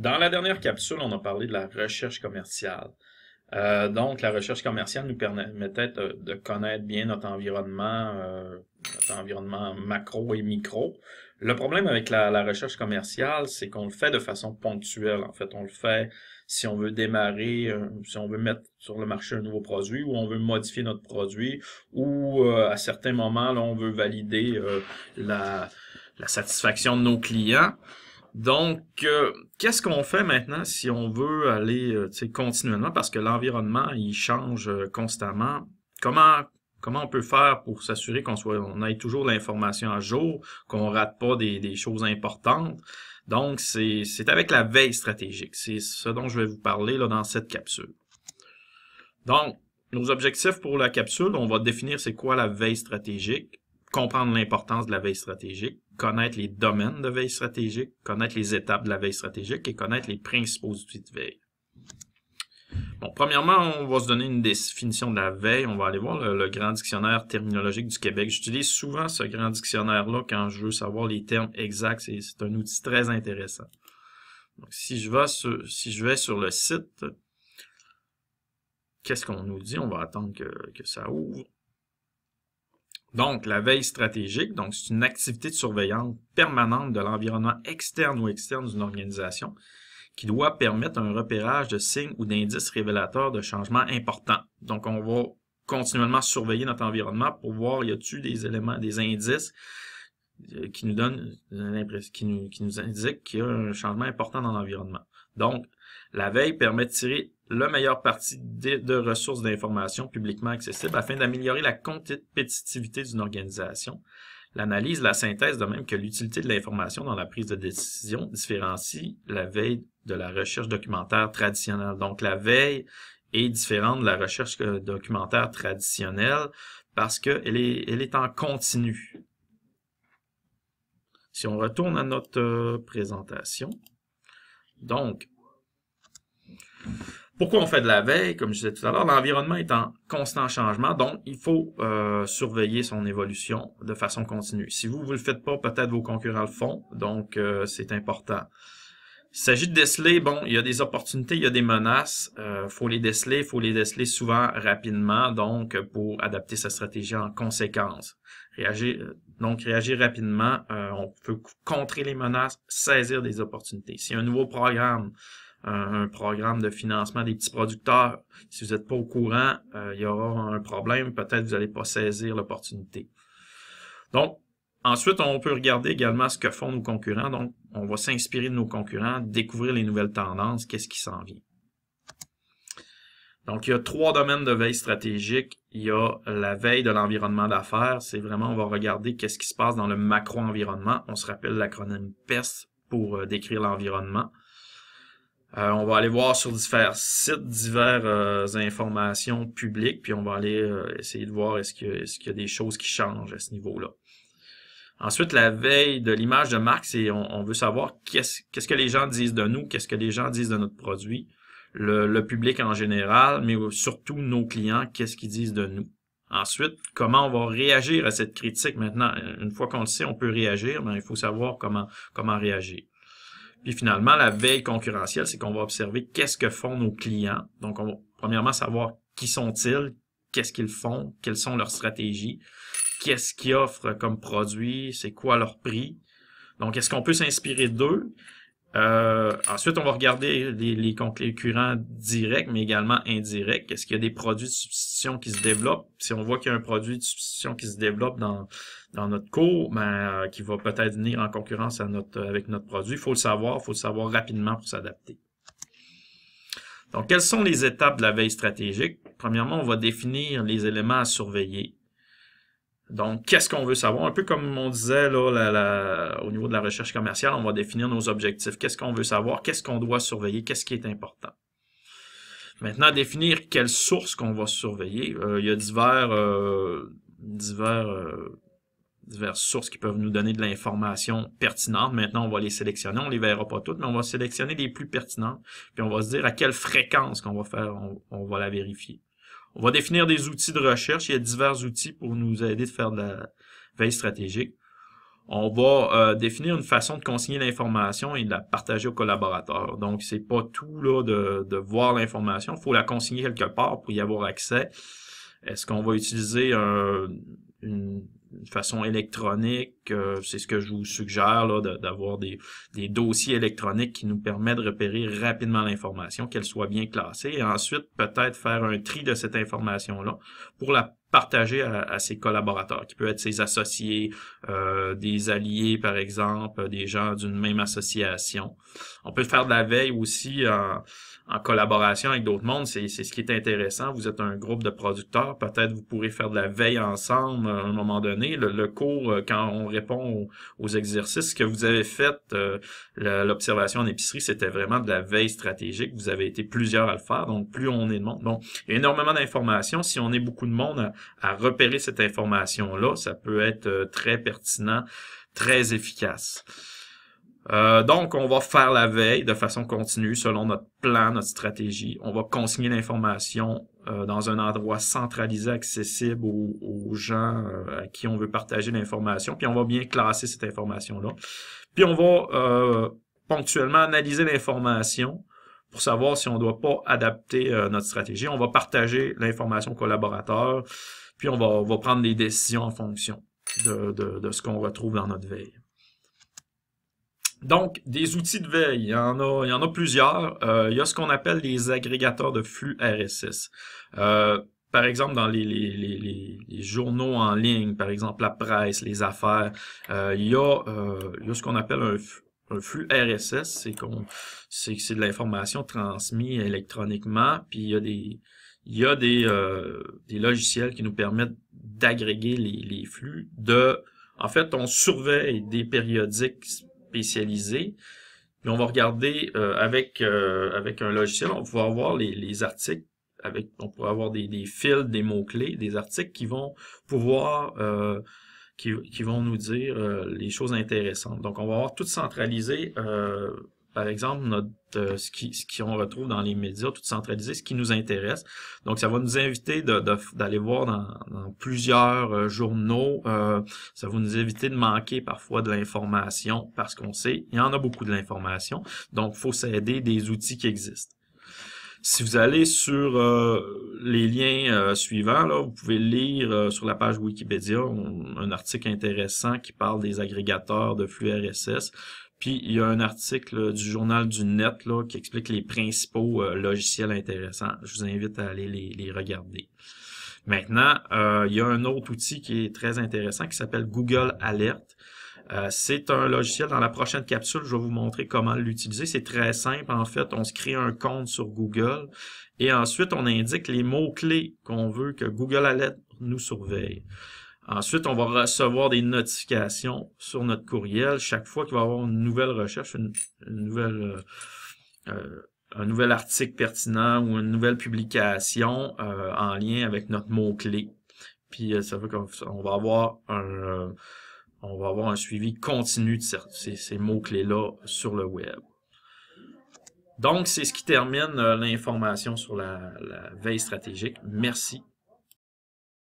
Dans la dernière capsule, on a parlé de la recherche commerciale. Donc, la recherche commerciale nous permettait de connaître bien notre environnement macro et micro. Le problème avec la recherche commerciale, c'est qu'on le fait de façon ponctuelle. En fait, on le fait si on veut démarrer, si on veut mettre sur le marché un nouveau produit, ou on veut modifier notre produit, ou à certains moments, là, on veut valider la satisfaction de nos clients. Donc, qu'est-ce qu'on fait maintenant si on veut aller continuellement parce que l'environnement il change constamment? Comment on peut faire pour s'assurer on ait toujours l'information à jour, qu'on rate pas des choses importantes? Donc, c'est avec la veille stratégique. C'est ce dont je vais vous parler là dans cette capsule. Donc, nos objectifs pour la capsule, on va définir c'est quoi la veille stratégique, comprendre l'importance de la veille stratégique, connaître les domaines de veille stratégique, connaître les étapes de la veille stratégique et connaître les principaux outils de veille. Bon, premièrement, on va se donner une définition de la veille. On va aller voir le Grand Dictionnaire terminologique du Québec. J'utilise souvent ce Grand Dictionnaire-là quand je veux savoir les termes exacts. C'est un outil très intéressant. Donc, si je vais sur le site, qu'est-ce qu'on nous dit? On va attendre que ça ouvre. Donc, la veille stratégique, donc c'est une activité de surveillance permanente de l'environnement externe ou externe d'une organisation qui doit permettre un repérage de signes ou d'indices révélateurs de changements importants. Donc, on va continuellement surveiller notre environnement pour voir y a-t-il des éléments, des indices qui nous donnent qui nous indiquent qu'il y a un changement important dans l'environnement. Donc, la veille permet de tirer le meilleur parti de ressources d'information publiquement accessibles afin d'améliorer la compétitivité d'une organisation. L'analyse, la synthèse, de même que l'utilité de l'information dans la prise de décision, différencie la veille de la recherche documentaire traditionnelle. Donc, la veille est différente de la recherche documentaire traditionnelle parce qu'elle est en continu. Si on retourne à notre présentation, donc, pourquoi on fait de la veille? Comme je disais tout à l'heure, l'environnement est en constant changement, donc il faut surveiller son évolution de façon continue. Si vous ne le faites pas, peut-être vos concurrents le font, donc c'est important. Il s'agit de déceler, bon, il y a des opportunités, il y a des menaces, faut les déceler souvent rapidement, donc pour adapter sa stratégie en conséquence. Réagir rapidement, on peut contrer les menaces, saisir des opportunités. Si un nouveau programme, un programme de financement des petits producteurs, si vous n'êtes pas au courant, il y aura un problème, peut-être vous n'allez pas saisir l'opportunité. Donc, ensuite, on peut regarder également ce que font nos concurrents. Donc, on va s'inspirer de nos concurrents, découvrir les nouvelles tendances, qu'est-ce qui s'en vient. Donc, il y a 3 domaines de veille stratégique. Il y a la veille de l'environnement d'affaires. C'est vraiment, on va regarder qu'est-ce qui se passe dans le macro-environnement. On se rappelle l'acronyme PEST pour décrire l'environnement. On va aller voir sur divers sites, diverses informations publiques, puis on va aller essayer de voir est-ce qu'il y a des choses qui changent à ce niveau-là. Ensuite, la veille de l'image de marque, c'est on veut savoir qu'est-ce que les gens disent de nous, qu'est-ce que les gens disent de notre produit, le public en général, mais surtout nos clients, qu'est-ce qu'ils disent de nous. Ensuite, comment on va réagir à cette critique maintenant. Une fois qu'on le sait, on peut réagir, mais il faut savoir comment réagir. Puis finalement, la veille concurrentielle, c'est qu'on va observer qu'est-ce que font nos clients. Donc, on va premièrement savoir qui sont-ils, qu'est-ce qu'ils font, quelles sont leurs stratégies, qu'est-ce qu'ils offrent comme produit, c'est quoi leur prix. Donc, est-ce qu'on peut s'inspirer d'eux? Ensuite, on va regarder les concurrents directs, mais également indirects. Est-ce qu'il y a des produits de substitution qui se développent? Si on voit qu'il y a un produit de substitution qui se développe dans notre cours, qui va peut-être venir en concurrence avec notre produit, il faut le savoir rapidement pour s'adapter. Donc, quelles sont les étapes de la veille stratégique? Premièrement, on va définir les éléments à surveiller. Donc, qu'est-ce qu'on veut savoir? Un peu comme on disait là, au niveau de la recherche commerciale, on va définir nos objectifs. Qu'est-ce qu'on veut savoir? Qu'est-ce qu'on doit surveiller? Qu'est-ce qui est important? Maintenant, définir quelles sources qu'on va surveiller. Il y a diverses sources qui peuvent nous donner de l'information pertinente. Maintenant, on va les sélectionner. On les verra pas toutes, mais on va sélectionner les plus pertinentes. Puis, on va se dire à quelle fréquence qu'on va faire, on va la vérifier. On va définir des outils de recherche. Il y a divers outils pour nous aider de faire de la veille stratégique. on va définir une façon de consigner l'information et de la partager aux collaborateurs. Donc, c'est pas tout là de voir l'information, il faut la consigner quelque part pour y avoir accès. Est-ce qu'on va utiliser une façon électronique? C'est ce que je vous suggère là, d'avoir des dossiers électroniques qui nous permettent de repérer rapidement l'information, qu'elle soit bien classée, et ensuite peut-être faire un tri de cette information-là pour la partager à ses collaborateurs, qui peut être ses associés, des alliés par exemple, des gens d'une même association. On peut faire de la veille aussi en collaboration avec d'autres mondes, c'est ce qui est intéressant. Vous êtes un groupe de producteurs, peut-être vous pourrez faire de la veille ensemble à un moment donné. Le cours, quand on répond aux exercices, ce que vous avez fait, l'observation en épicerie, c'était vraiment de la veille stratégique. Vous avez été plusieurs à le faire, donc plus on est de monde. Donc, il y a énormément d'informations. Si on est beaucoup de monde à repérer cette information-là, ça peut être très pertinent, très efficace. Donc, on va faire la veille de façon continue selon notre plan, notre stratégie. On va consigner l'information dans un endroit centralisé, accessible aux gens à qui on veut partager l'information. Puis, on va bien classer cette information-là. Puis, on va ponctuellement analyser l'information pour savoir si on ne doit pas adapter notre stratégie. On va partager l'information aux collaborateurs. Puis, on va prendre des décisions en fonction de ce qu'on retrouve dans notre veille. Donc, des outils de veille, il y en a plusieurs. Il y a ce qu'on appelle les agrégateurs de flux RSS. Par exemple, dans les journaux en ligne, par exemple la presse, les affaires, il y a ce qu'on appelle un flux RSS, c'est de l'information transmise électroniquement, puis il y a des logiciels qui nous permettent d'agréger les flux. En fait, on surveille des périodiques spécialisés, puis on va regarder avec un logiciel, on va pouvoir voir les articles, on pourra avoir des fils, des mots-clés, des articles qui vont pouvoir qui vont nous dire les choses intéressantes. Donc, on va avoir tout centralisé, par exemple, ce qu'on retrouve dans les médias, tout centralisé, ce qui nous intéresse. Donc, ça va nous inviter d'aller voir dans plusieurs journaux. Ça va nous éviter de manquer parfois de l'information parce qu'on sait, il y en a beaucoup de l'information. Donc, il faut s'aider des outils qui existent. Si vous allez sur les liens suivants, là, vous pouvez lire sur la page Wikipédia un article intéressant qui parle des agrégateurs de flux RSS. Puis, il y a un article du Journal du Net là, qui explique les principaux logiciels intéressants. Je vous invite à aller les regarder. Maintenant, il y a un autre outil qui est très intéressant qui s'appelle Google Alert. C'est un logiciel, dans la prochaine capsule, je vais vous montrer comment l'utiliser. C'est très simple, en fait. On se crée un compte sur Google et ensuite, on indique les mots-clés qu'on veut que Google Alert nous surveille. Ensuite, on va recevoir des notifications sur notre courriel chaque fois qu'il va y avoir une nouvelle recherche, un nouvel article pertinent ou une nouvelle publication en lien avec notre mot-clé. Puis, ça veut qu'on va avoir un suivi continu de ces mots-clés-là sur le web. Donc, c'est ce qui termine l'information sur la veille stratégique. Merci.